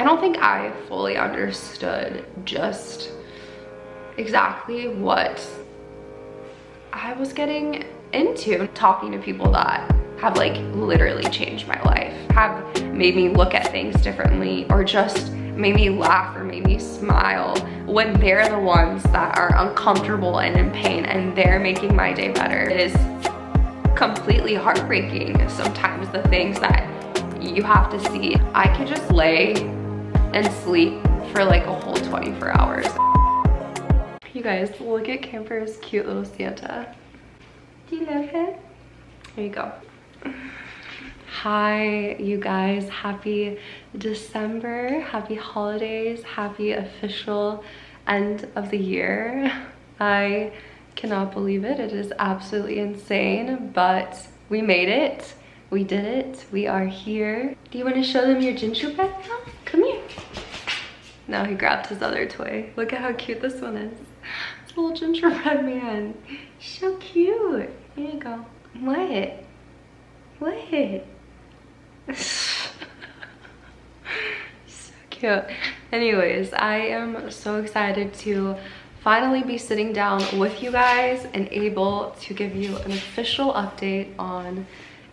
don't think I fully understood just exactly what I was getting into. Talking to people that have like literally changed my life, have made me look at things differently, or just made me laugh or made me smile when they're the ones that are uncomfortable and in pain, and they're making my day better. It is completely heartbreaking sometimes, the things that you have to see. I could just lay and sleep for like a whole 24 hours. You guys, look at Camper's cute little Santa. Do you love him? Here you go. Hi, you guys. Happy December. Happy holidays. Happy official end of the year. I cannot believe it. It is absolutely insane, but we made it. We did it. We are here. Do you want to show them your gingerbread now? Come here. Now he grabbed his other toy. Look at how cute this one is. It's a little gingerbread man. So cute. Here you go. What? What? So cute. Anyways, I am so excited to finally be sitting down with you guys and able to give you an official update on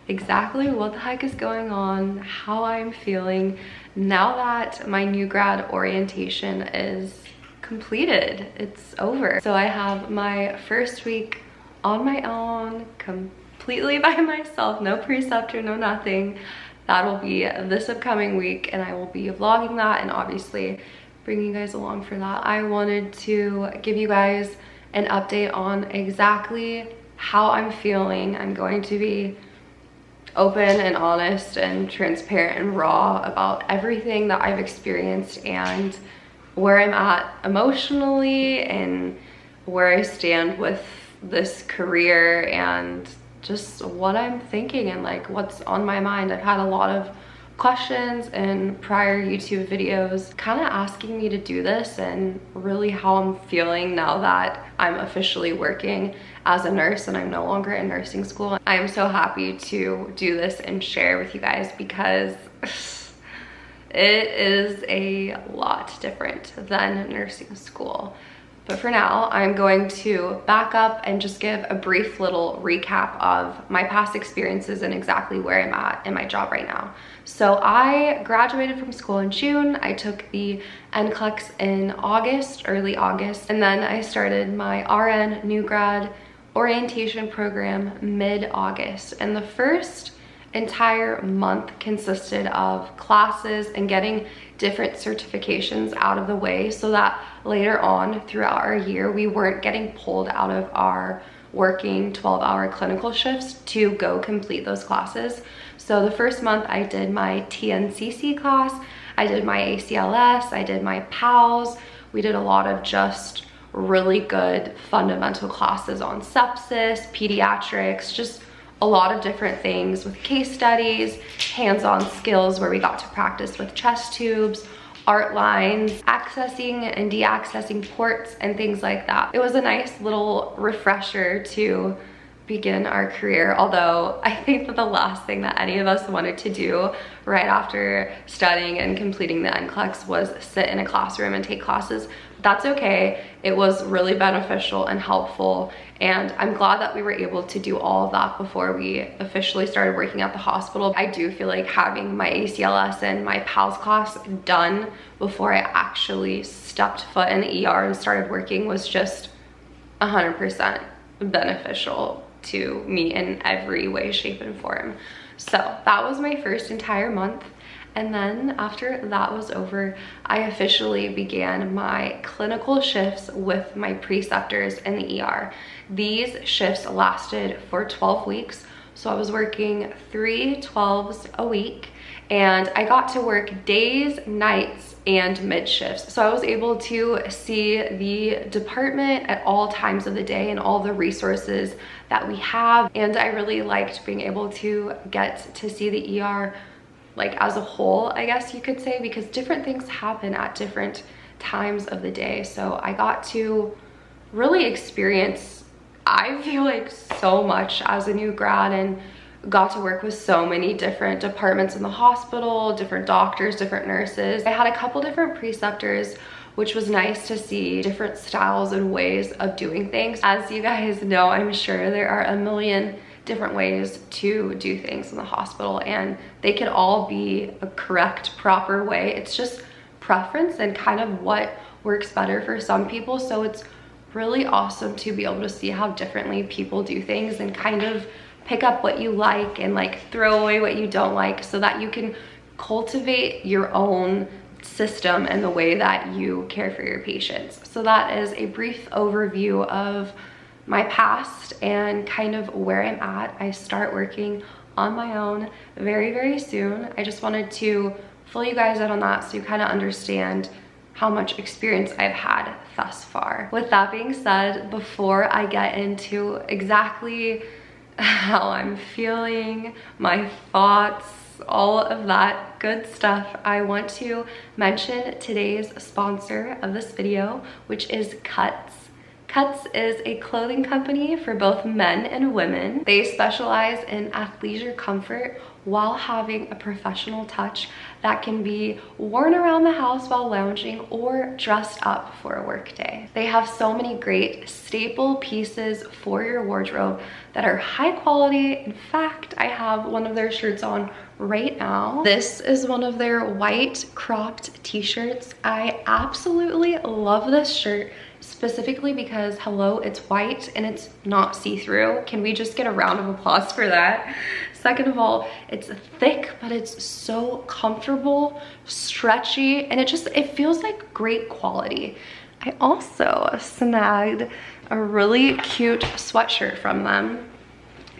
exactly what the heck is going on, how I'm feeling now that my new grad orientation is completed. It's over. So I have my first week on my own, completely by myself, no preceptor, no nothing. That'll be this upcoming week, and I will be vlogging that and obviously bringing you guys along for that. I wanted to give you guys an update on exactly how I'm feeling. I'm going to be open and honest and transparent and raw about everything that I've experienced and where I'm at emotionally and where I stand with this career and just what I'm thinking and like what's on my mind. I've had a lot of questions in prior YouTube videos kind of asking me to do this, and really how I'm feeling now that I'm officially working as a nurse and I'm no longer in nursing school. I am so happy to do this and share with you guys because it is a lot different than nursing school. But for now, I'm going to back up and just give a brief little recap of my past experiences and exactly where I'm at in my job right now. So I graduated from school in June. I took the NCLEX in August, early August, and then I started my RN new grad orientation program mid-August. And the first entire month consisted of classes and getting different certifications out of the way so that later on throughout our year we weren't getting pulled out of our working 12-hour clinical shifts to go complete those classes. So the first month I did my TNCC class, I did my ACLS, I did my PALS. We did a lot of just really good fundamental classes on sepsis, pediatrics, just a lot of different things with case studies, hands-on skills where we got to practice with chest tubes, art lines, accessing and deaccessing ports and things like that. It was a nice little refresher to begin our career, although I think that the last thing that any of us wanted to do right after studying and completing the NCLEX was sit in a classroom and take classes. That's okay. It was really beneficial and helpful, and I'm glad that we were able to do all of that before we officially started working at the hospital. I do feel like having my ACLS and my PALS class done before I actually stepped foot in the ER and started working was just 100% beneficial to me in every way, shape, and form. So that was my first entire month. And then after that was over, I officially began my clinical shifts with my preceptors in the ER. These shifts lasted for 12 weeks. So I was working 3 12s a week, and I got to work days, nights, and mid shifts. So I was able to see the department at all times of the day and all the resources that we have. And I really liked being able to get to see the ER like as a whole, I guess you could say, because different things happen at different times of the day. So I got to really experience, I feel like, so much as a new grad and got to work with so many different departments in the hospital, different doctors, different nurses. I had a couple different preceptors, which was nice to see different styles and ways of doing things. As you guys know, I'm sure there are a million different ways to do things in the hospital, and they could all be a correct, proper way. It's just preference and kind of what works better for some people. So it's really awesome to be able to see how differently people do things and kind of pick up what you like and like throw away what you don't like, so that you can cultivate your own system and the way that you care for your patients. So that is a brief overview of my past and kind of where I'm at. I start working on my own very, very soon. I just wanted to fill you guys in on that so you kind of understand how much experience I've had thus far. With that being said, before I get into exactly how I'm feeling, my thoughts, all of that good stuff, I want to mention today's sponsor of this video, which is Cuts. Cuts is a clothing company for both men and women. They specialize in athleisure comfort while having a professional touch that can be worn around the house while lounging or dressed up for a work day. They have so many great staple pieces for your wardrobe that are high quality. In fact, I have one of their shirts on right now. This is one of their white cropped t-shirts. I absolutely love this shirt, specifically because, hello, it's white and it's not see-through. Can we just get a round of applause for that? Second of all, it's thick, but it's so comfortable, stretchy, and it feels like great quality. I also snagged a really cute sweatshirt from them.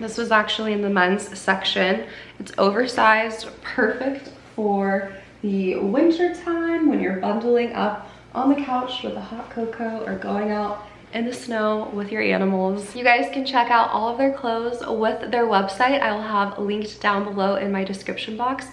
This was actually in the men's section. It's oversized, perfect for the winter time when you're bundling up on the couch with a hot cocoa or going out in the snow with your animals. You guys can check out all of their clothes with their website. I will have linked down below in my description box.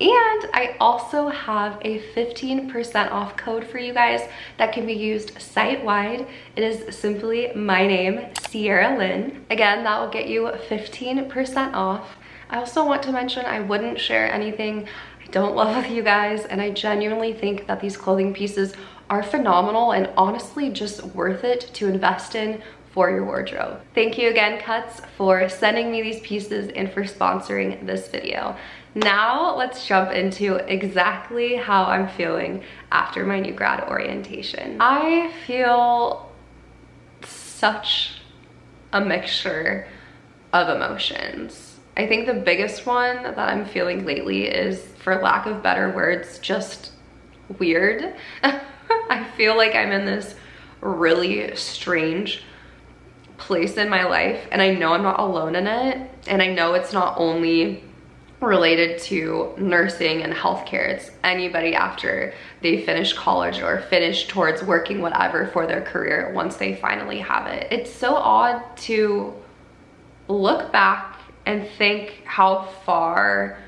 And I also have a 15% off code for you guys that can be used site-wide. It is simply my name, Sierra Lynn. Again, that will get you 15% off. I also want to mention I wouldn't share anything I don't love with you guys, and I genuinely think that these clothing pieces are phenomenal and honestly just worth it to invest in for your wardrobe. Thank you again, Cuts, for sending me these pieces and for sponsoring this video. Now let's jump into exactly how I'm feeling after my new grad orientation. I feel such a mixture of emotions. I think the biggest one that I'm feeling lately is, for lack of better words, just weird. I feel like I'm in this really strange place in my life, and I know I'm not alone in it, and I know it's not only related to nursing and healthcare. It's anybody after they finish college or finish towards working whatever for their career once they finally have it. It's so odd to look back and think how far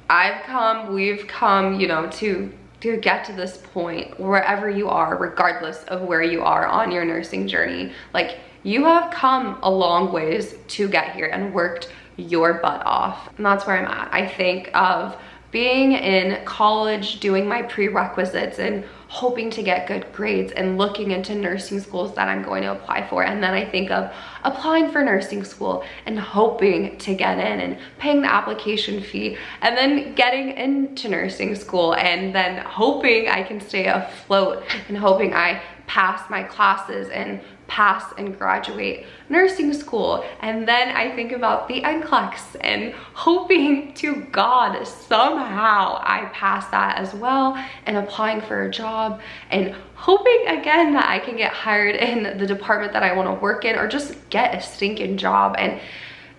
I've come, we've come, you know, to get to this point, wherever you are, regardless of where you are on your nursing journey. Like, you have come a long ways to get here and worked your butt off. And that's where I'm at. I think of being in college, doing my prerequisites and hoping to get good grades and looking into nursing schools that I'm going to apply for. And then I think of applying for nursing school and hoping to get in and paying the application fee and then getting into nursing school and then hoping I can stay afloat and hoping I pass my classes and pass and graduate nursing school. And then I think about the NCLEX and hoping to God somehow I pass that as well, and applying for a job and hoping again that I can get hired in the department that I want to work in or just get a stinking job. And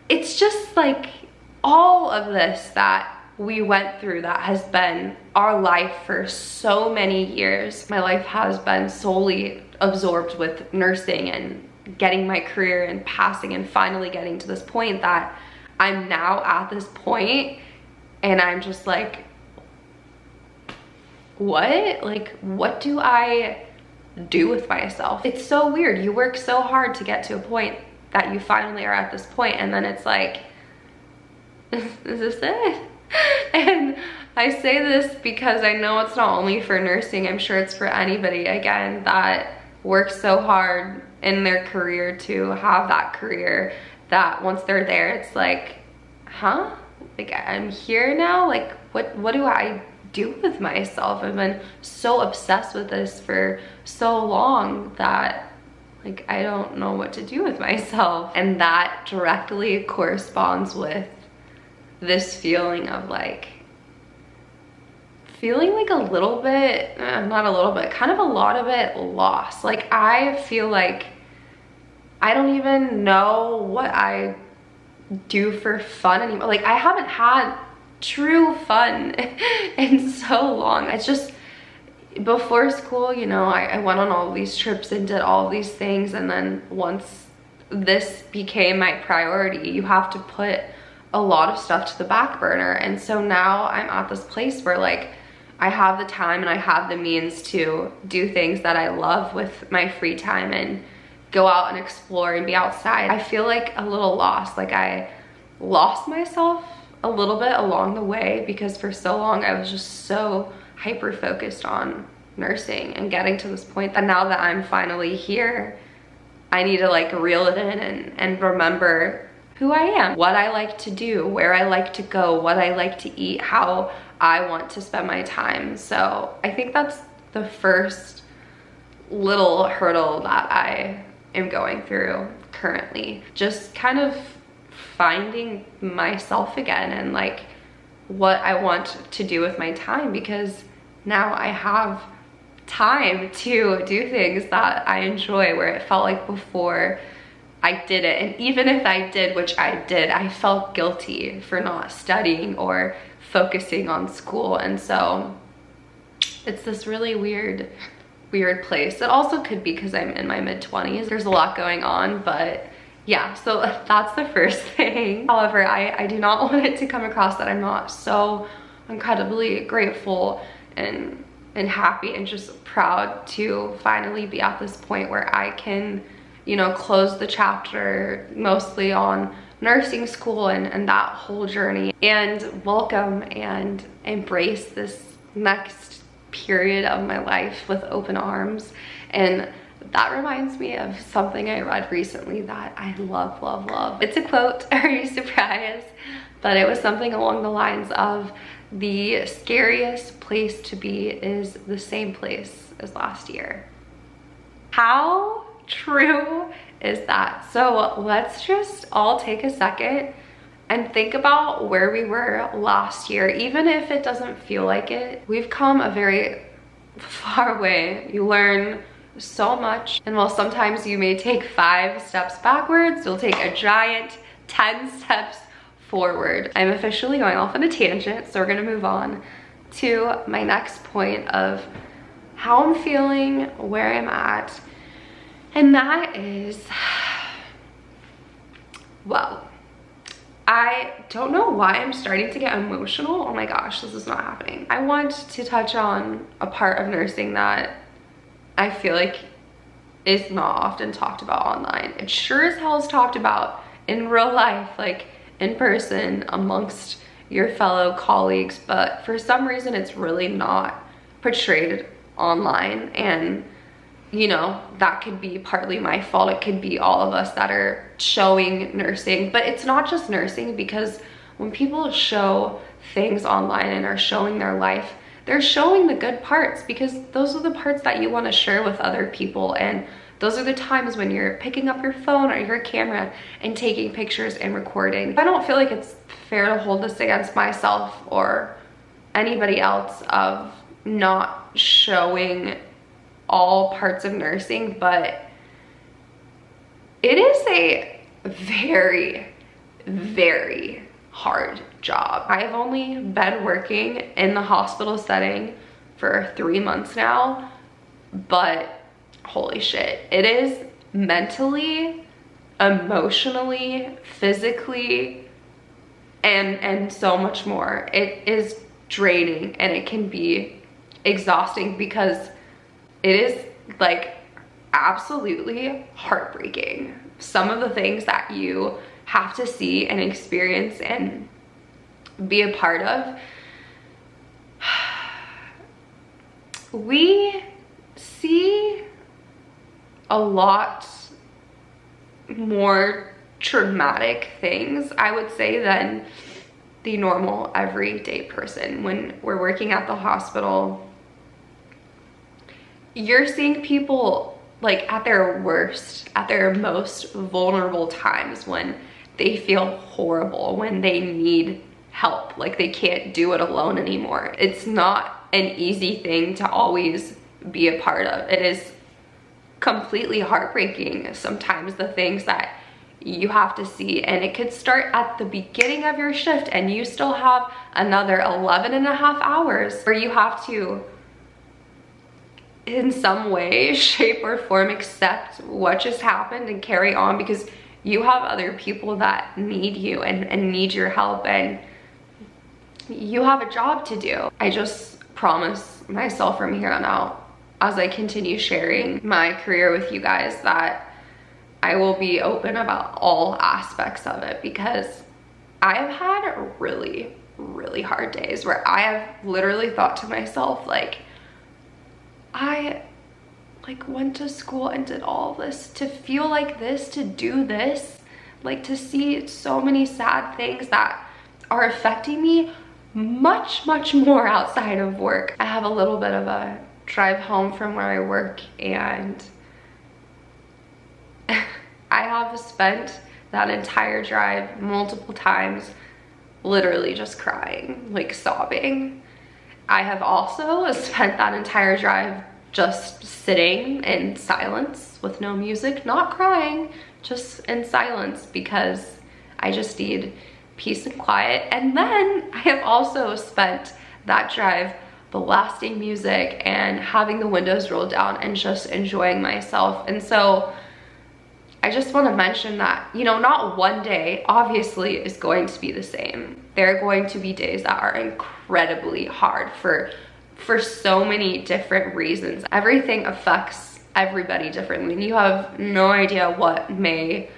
it's just like all of this that we went through that has been our life for so many years. My life has been solely absorbed with nursing and getting my career and passing and finally getting to this point that I'm now at this point, and I'm just like, what? Like, what do I do with myself? It's so weird. You work so hard to get to a point that you finally are at this point, and then it's like, is this it? And I say this because I know it's not only for nursing, I'm sure it's for anybody, again, that works so hard in their career to have that career that once they're there, it's like, huh? Like, I'm here now? Like, what do I do with myself? I've been so obsessed with this for so long that, like, I don't know what to do with myself. And that directly corresponds with this feeling of like, feeling like a little bit, not a little bit, kind of a lot of it lost. Like, I feel like I don't even know what I do for fun anymore. Like, I haven't had true fun in so long. It's just, before school, you know, I went on all these trips and did all these things, and then once this became my priority, you have to put a lot of stuff to the back burner. And so now I'm at this place where, like, I have the time and I have the means to do things that I love with my free time and go out and explore and be outside. I feel like a little lost, like I lost myself a little bit along the way, because for so long I was just so hyper focused on nursing and getting to this point that now that I'm finally here, I need to like reel it in and remember who I am, what I like to do, where I like to go, what I like to eat, how I want to spend my time. So I think that's the first little hurdle that I am going through currently. Just kind of finding myself again and like what I want to do with my time, because now I have time to do things that I enjoy, where it felt like before I did it. And even if I did, which I did, I felt guilty for not studying or focusing on school. And so it's this really weird place. It also could be because I'm in my mid-20s. There's a lot going on, but yeah, so that's the first thing. However, I do not want it to come across that I'm not so incredibly grateful and happy and just proud to finally be at this point where I can, you know, close the chapter mostly on nursing school and that whole journey, and welcome and embrace this next period of my life with open arms. And that reminds me of something I read recently that I love, love, love. It's a quote, are you surprised? But it was something along the lines of, the scariest place to be is the same place as last year. How true is that? So let's just all take a second and think about where we were last year. Even if it doesn't feel like it, we've come a very far way. You learn so much, and while sometimes you may take 5 steps backwards, you'll take a giant 10 steps forward. I'm officially going off on a tangent, so we're gonna move on to my next point of how I'm feeling, where I'm at, and that is, well, I don't know why I'm starting to get emotional. Oh my gosh, this is not happening. I want to touch on a part of nursing that I feel like is not often talked about online. It sure as hell is talked about in real life, like in person amongst your fellow colleagues, but for some reason it's really not portrayed online. And you know, that could be partly my fault. It could be all of us that are showing nursing, but it's not just nursing, because when people show things online and are showing their life, they're showing the good parts, because those are the parts that you want to share with other people. And those are the times when you're picking up your phone or your camera and taking pictures and recording. I don't feel like it's fair to hold this against myself or anybody else of not showing all parts of nursing, but it is a very, very hard job. I've only been working in the hospital setting for 3 months now, but holy shit, it is mentally, emotionally, physically, and so much more. It is draining and it can be exhausting, because it is like absolutely heartbreaking. Some of the things that you have to see and experience and be a part of, we see a lot more traumatic things, I would say, than the normal everyday person. When we're working at the hospital, you're seeing people like at their worst, at their most vulnerable times, when they feel horrible, when they need help, like they can't do it alone anymore. It's not an easy thing to always be a part of. It is completely heartbreaking sometimes, the things that you have to see, and it could start at the beginning of your shift and you still have another 11.5 hours where you have to in some way, shape, or form accept what just happened and carry on, because you have other people that need you and need your help, and you have a job to do. I just promise myself from here on out, as I continue sharing my career with you guys, that I will be open about all aspects of it, because I have had really, really hard days where I have literally thought to myself, like, I went to school and did all this to feel like this, to do this, like to see so many sad things that are affecting me much, much more outside of work. I have a little bit of a drive home from where I work, and I have spent that entire drive multiple times literally just crying, like sobbing. I have also spent that entire drive just sitting in silence with no music, not crying, just in silence, because I just need peace and quiet. And then I have also spent that drive blasting music and having the windows rolled down and just enjoying myself. And so I just want to mention that, you know, not one day obviously is going to be the same. There are going to be days that are incredibly hard for so many different reasons. Everything affects everybody differently, and you have no idea what may,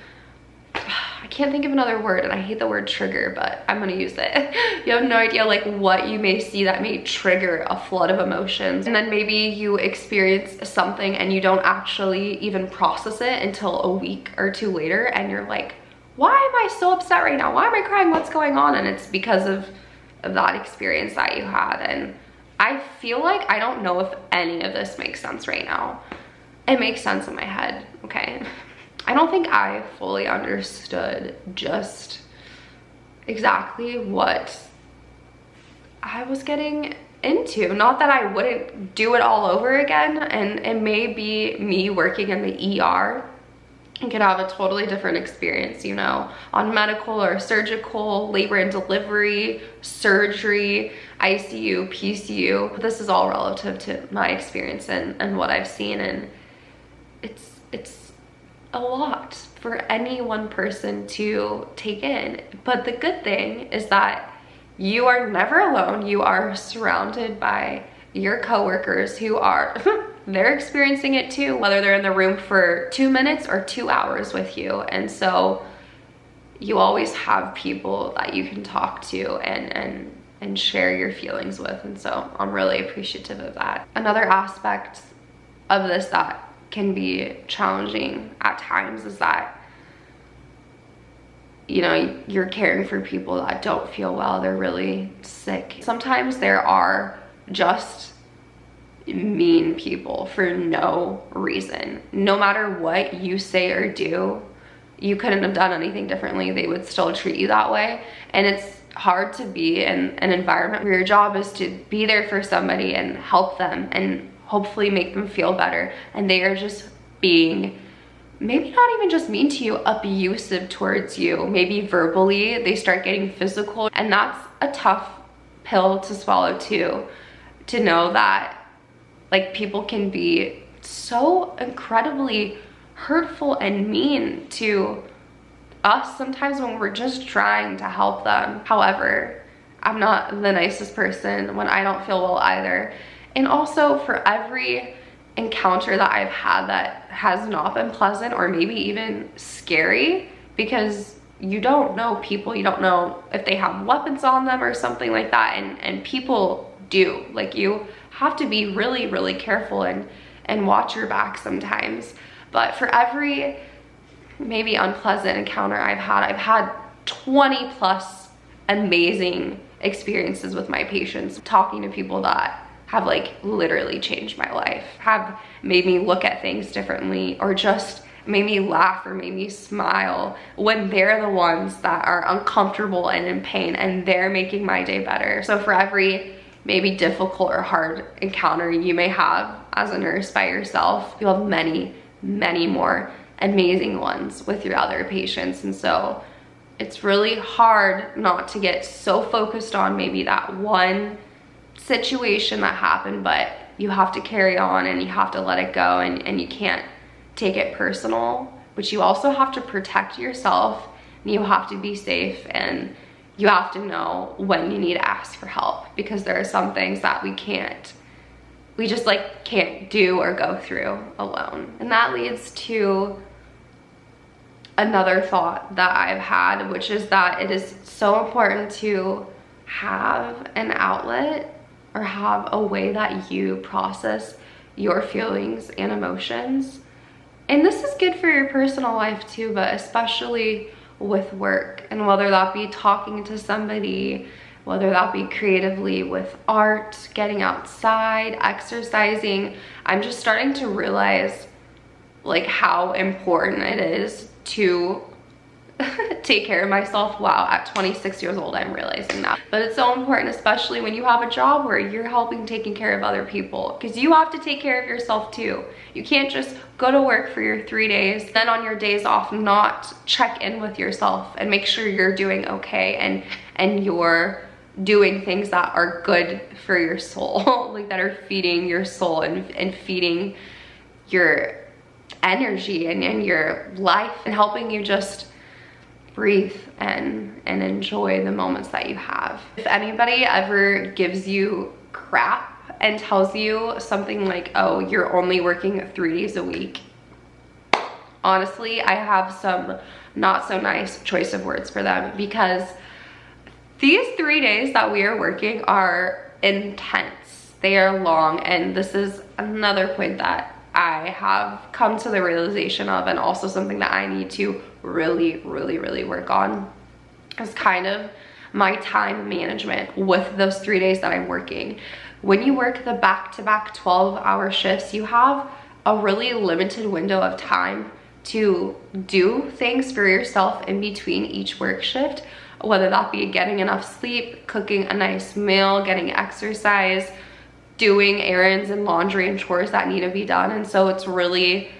I can't think of another word, and I hate the word trigger, but I'm gonna use it. You have no idea like what you may see that may trigger a flood of emotions, and then maybe you experience something and you don't actually even process it until a week or two later, and you're like, why am I so upset right now? Why am I crying? What's going on? And it's because of that experience that you had. And I feel like I don't know if any of this makes sense right now. It makes sense in my head, okay? I don't think I fully understood just exactly what I was getting into. Not that I wouldn't do it all over again, and it may be me working in the ER. You could have a totally different experience, you know, on medical or surgical, labor and delivery, surgery, ICU, PCU. This is all relative to my experience and what I've seen, and it's a lot for any one person to take in. But the good thing is that you are never alone. You are surrounded by your coworkers who are they're experiencing it too, whether they're in the room for 2 minutes or 2 hours with you. And so you always have people that you can talk to and share your feelings with. And so I'm really appreciative of that. Another aspect of this that can be challenging at times is that, you know, you're caring for people that don't feel well, they're really sick. Sometimes there are just mean people for no reason. No matter what you say or do, you couldn't have done anything differently, they would still treat you that way. And it's hard to be in an environment where your job is to be there for somebody and help them and hopefully make them feel better, and they are just being, maybe not even just mean to you, abusive towards you. Maybe verbally, they start getting physical, and that's a tough pill to swallow too, to know that like people can be so incredibly hurtful and mean to us sometimes when we're just trying to help them. However, I'm not the nicest person when I don't feel well either. And also, for every encounter that I've had that has not been pleasant or maybe even scary, because you don't know people, you don't know if they have weapons on them or something like that, and people do. Like, you have to be really, really careful and watch your back sometimes. But for every maybe unpleasant encounter I've had 20 plus amazing experiences with my patients, talking to people that have like literally changed my life, have made me look at things differently, or just made me laugh or made me smile when they're the ones that are uncomfortable and in pain, and they're making my day better. So for every maybe difficult or hard encounter you may have as a nurse by yourself, you'll have many, many more amazing ones with your other patients. And so it's really hard not to get so focused on maybe that one situation that happened, but you have to carry on and you have to let it go, and you can't take it personal. But you also have to protect yourself, and you have to be safe, and you have to know when you need to ask for help, because there are some things that we just like can't do or go through alone. And that leads to another thought that I've had, which is that it is so important to have an outlet or have a way that you process your feelings and emotions. And this is good for your personal life too, but especially with work. And whether that be talking to somebody, whether that be creatively with art, getting outside, exercising, I'm just starting to realize like how important it is to take care of myself. Wow, at 26 years old, I'm realizing that. But it's so important, especially when you have a job where you're helping taking care of other people, because you have to take care of yourself too. You can't just go to work for your 3 days, then on your days off not check in with yourself and make sure you're doing okay, and you're doing things that are good for your soul, like that are feeding your soul and feeding your energy and your life, and helping you just breathe and enjoy the moments that you have. If anybody ever gives you crap and tells you something like, oh, you're only working 3 days a week, honestly, I have some not so nice choice of words for them, because these 3 days that we are working are intense. They are long, and this is another point that I have come to the realization of, and also something that I need to really, really, really work on, is kind of my time management with those 3 days that I'm working. When you work the back-to-back 12-hour shifts, you have a really limited window of time to do things for yourself in between each work shift, whether that be getting enough sleep, cooking a nice meal, getting exercise, doing errands and laundry and chores that need to be done. And so it's really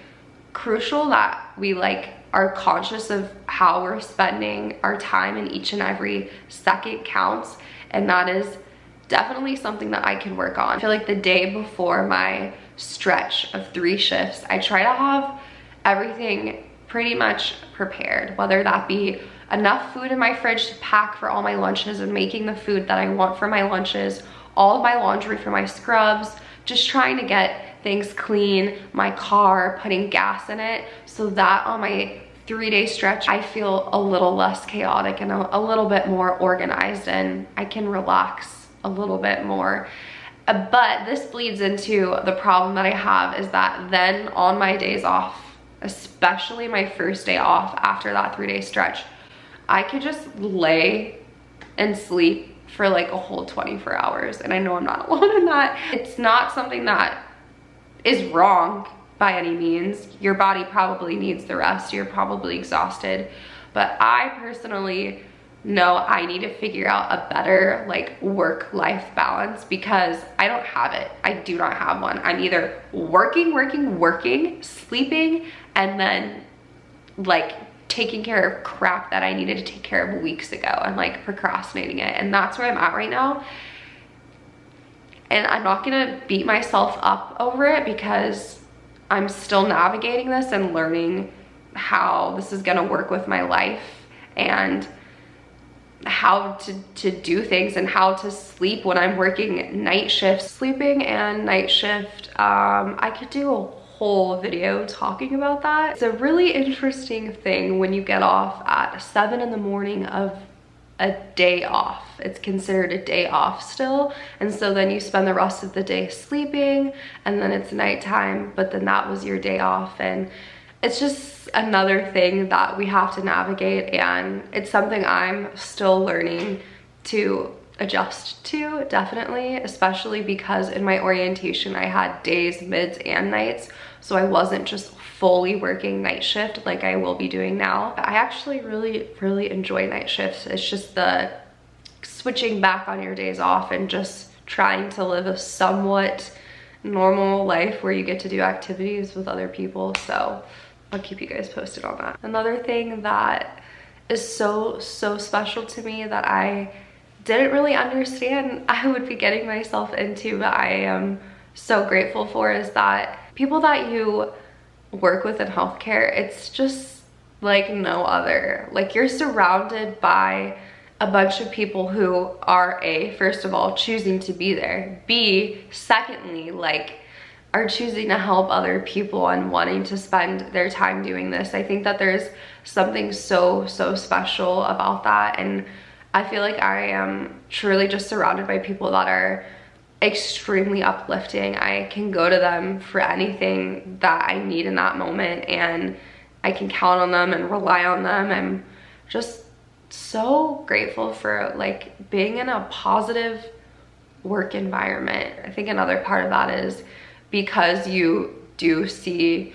crucial that we are conscious of how we're spending our time, and each and every second counts. And that is definitely something that I can work on. I feel like the day before my stretch of 3 shifts, I try to have everything pretty much prepared, whether that be enough food in my fridge to pack for all my lunches and making the food that I want for my lunches, all of my laundry for my scrubs, just trying to get things clean, my car, putting gas in it, so that on my 3-day stretch, I feel a little less chaotic and a little bit more organized, and I can relax a little bit more. But this bleeds into the problem that I have, is that then on my days off, especially my first day off after that 3-day stretch, I could just lay and sleep for like a whole 24 hours. And I know I'm not alone in that. It's not something that is wrong by any means. Your body probably needs the rest. You're probably exhausted. But I personally know I need to figure out a better work-life balance, because I don't have it. I do not have one. I'm either working, sleeping, and then taking care of crap that I needed to take care of weeks ago, and procrastinating it. And that's where I'm at right now. And I'm not gonna beat myself up over it, because I'm still navigating this and learning how this is gonna work with my life, and how to do things, and how to sleep when I'm working night shifts. Sleeping and night shift, I could do a whole video talking about that. It's a really interesting thing when you get off at 7 in the morning of a day off. It's considered a day off still, and so then you spend the rest of the day sleeping, and then it's nighttime, but then that was your day off. And it's just another thing that we have to navigate, and it's something I'm still learning to adjust to, definitely, especially because in my orientation I had days, mids, and nights, so I wasn't just fully working night shift like I will be doing now. I actually really enjoy night shifts. It's just the switching back on your days off and just trying to live a somewhat normal life where you get to do activities with other people. So I'll keep you guys posted on that. Another thing that is so special to me that I didn't really understand I would be getting myself into, but I am so grateful for, is that people that you work with in healthcare, it's just like no other. Like, you're surrounded by a bunch of people who are first of all, choosing to be there. B, secondly, like, are choosing to help other people and wanting to spend their time doing this. I think that there's something so special about that, and I feel like I am truly just surrounded by people that are extremely uplifting. I can go to them for anything that I need in that moment, and I can count on them and rely on them. I'm just so grateful for like being in a positive work environment. I think another part of that is because you do see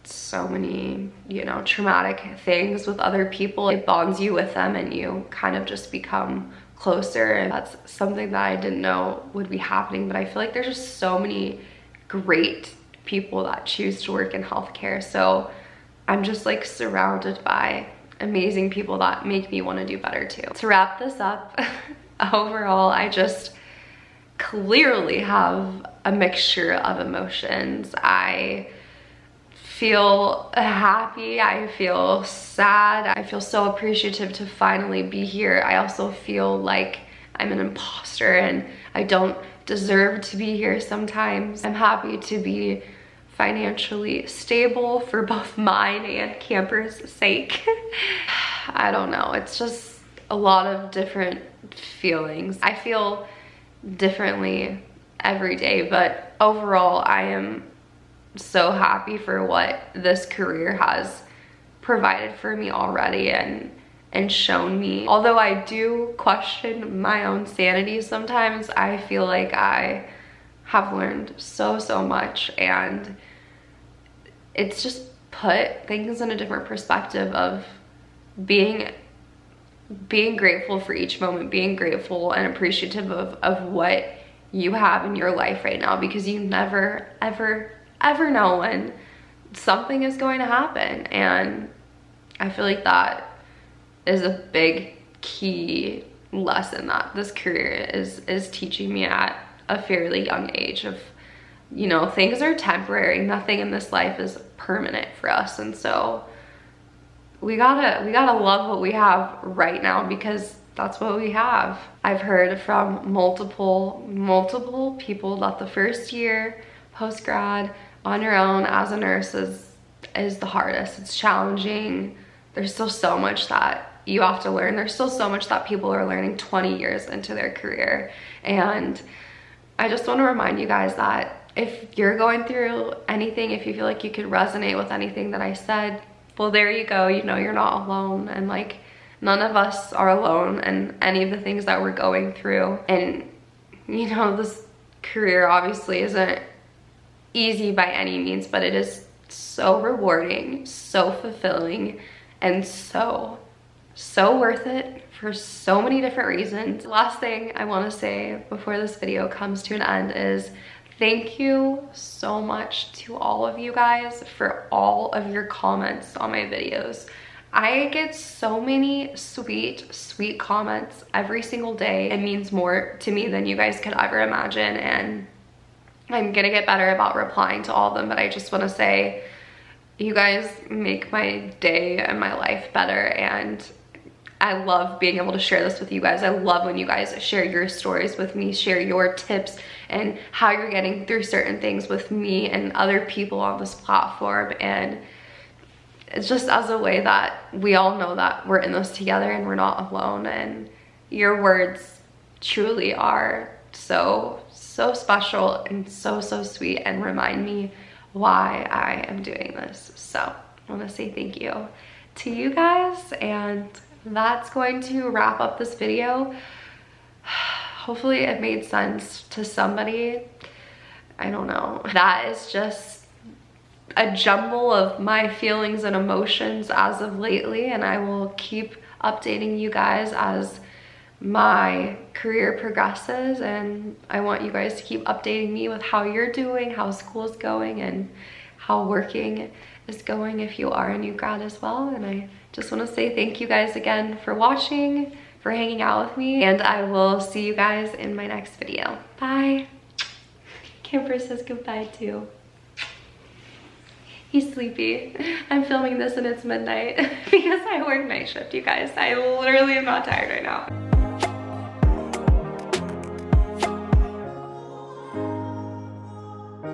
so many, you know, traumatic things with other people, it bonds you with them and you kind of just become closer. And that's something that I didn't know would be happening, but I feel like there's just so many great people that choose to work in healthcare. So I'm just like surrounded by amazing people that make me want to do better too. To wrap this up, overall, I just clearly have a mixture of emotions. I feel happy, I feel sad, I feel so appreciative to finally be here. I also feel like I'm an imposter and I don't deserve to be here sometimes. I'm happy to be financially stable for both mine and camper's sake. I don't know, it's just a lot of different feelings. I feel differently every day, but overall I am so happy for what this career has provided for me already and shown me. Although I do question my own sanity sometimes, I feel like I have learned so much, and it's just put things in a different perspective of being grateful for each moment, being grateful and appreciative of what you have in your life right now, because you never ever know when something is going to happen. And I feel like that is a big key lesson that this career is teaching me at a fairly young age of, you know, things are temporary, nothing in this life is permanent for us, and so we gotta love what we have right now, because that's what we have. I've heard from multiple people that the first year post-grad on your own as a nurse is the hardest. It's challenging. There's still so much that you have to learn. There's still so much that people are learning 20 years into their career. And I just want to remind you guys that if you're going through anything, if you feel like you could resonate with anything that I said, well, there you go. You know, you're not alone. And like, none of us are alone in any of the things that we're going through. And you know, this career obviously isn't easy by any means, but it is so rewarding, so fulfilling, and so worth it for so many different reasons. Last thing I want to say before this video comes to an end is thank you so much to all of you guys for all of your comments on my videos. I get so many sweet comments every single day. It means more to me than you guys could ever imagine, and I'm gonna get better about replying to all of them, but I just want to say you guys make my day and my life better, and I love being able to share this with you guys. I love when you guys share your stories with me, share your tips and how you're getting through certain things with me and other people on this platform. And it's just as a way that we all know that we're in this together and we're not alone. And your words truly are so special and so sweet and remind me why I am doing this. So I want to say thank you to you guys, and that's going to wrap up this video. Hopefully it made sense to somebody. I don't know. That is just a jumble of my feelings and emotions as of lately, and I will keep updating you guys as my career progresses, and I want you guys to keep updating me with how you're doing, how school's going, and how working is going if you are a new grad as well. And I just want to say thank you guys again for watching, for hanging out with me, and I will see you guys in my next video. Bye. Camper says goodbye too. He's sleepy. I'm filming this and it's midnight because I work night shift, you guys. I literally am not tired right now.